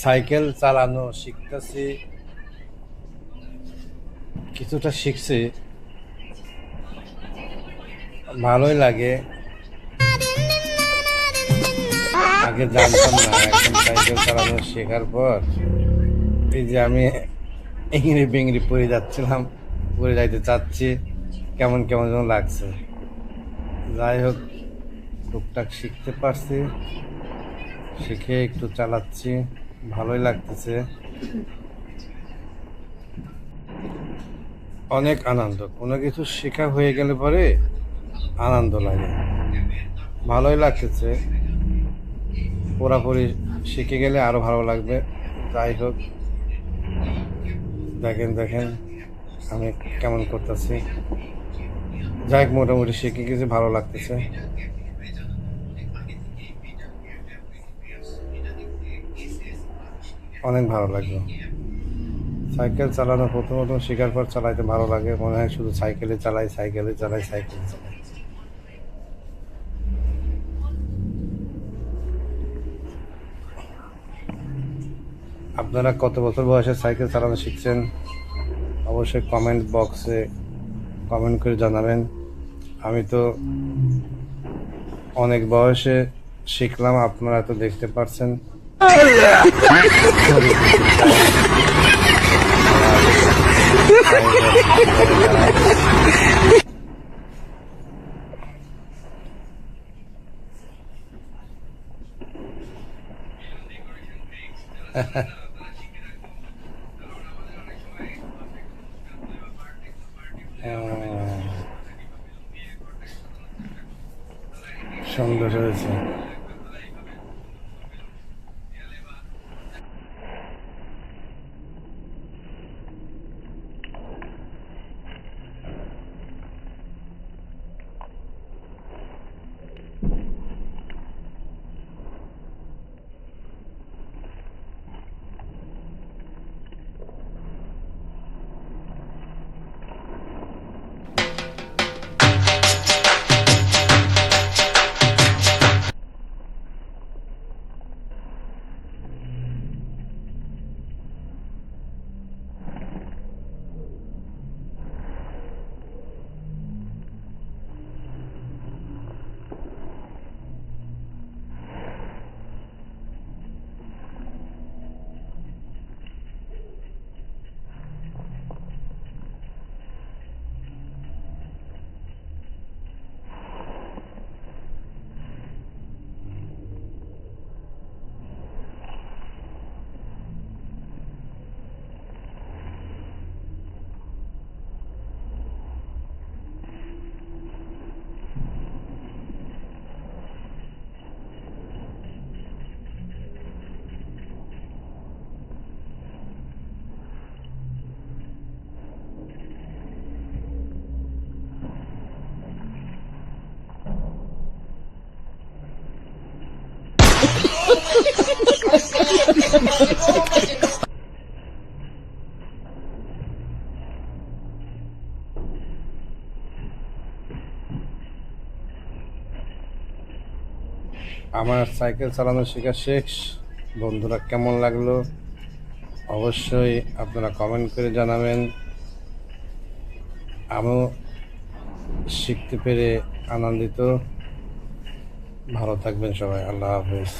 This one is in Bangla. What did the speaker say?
সাইকেল চালানো শিখতেছি, কিছুটা শিখছি, ভালোই লাগে। আগে জানতাম না, এখন সাইকেল চালানো শেখার পর এই যে আমি ইংড়ি বিংড়ি পড়ে যাচ্ছিলাম, পড়ে যাইতে চাচ্ছি, কেমন কেমন যেন লাগছে। যাই হোক, টুকটাক শিখতে পারছি, শিখে একটু চালাচ্ছি, ভালোই লাগতেছে। অনেক আনন্দ, কোনো কিছু শেখা হয়ে গেলে পরে আনন্দ লাগে, ভালোই লাগতেছে। পুরাপুরি শিখে গেলে আরো ভালো লাগবে। যাই হোক, দেখেন দেখেন আমি কেমন করতেছি। যাই হোক, মোটামুটি শিখে গেছে, ভালো লাগতেছে, অনেক ভালো লাগলো। সাইকেল চালানো প্রথমত শেখার পর চালাইতে ভালো লাগে, মনে হয় শুধু সাইকেলে চালাই, সাইকেলে চালাই, সাইকেলে চালাই। আপনারা কত বছর বয়সে সাইকেল চালানো শিখছেন অবশ্যই কমেন্ট বক্সে কমেন্ট করে জানাবেন। আমি তো অনেক বয়সে শিখলাম, আপনারা তো দেখতে পাচ্ছেন। সুন্দর হয়েছে। আমার সাইকেল চালানো শেখা শেষ। বন্ধুরা, কেমন লাগলো অবশ্যই আপনারা কমেন্ট করে জানাবেন। আমিও শিখতে পেরে আনন্দিত। ভালো থাকবেন সবাই, আল্লাহ হাফেজ।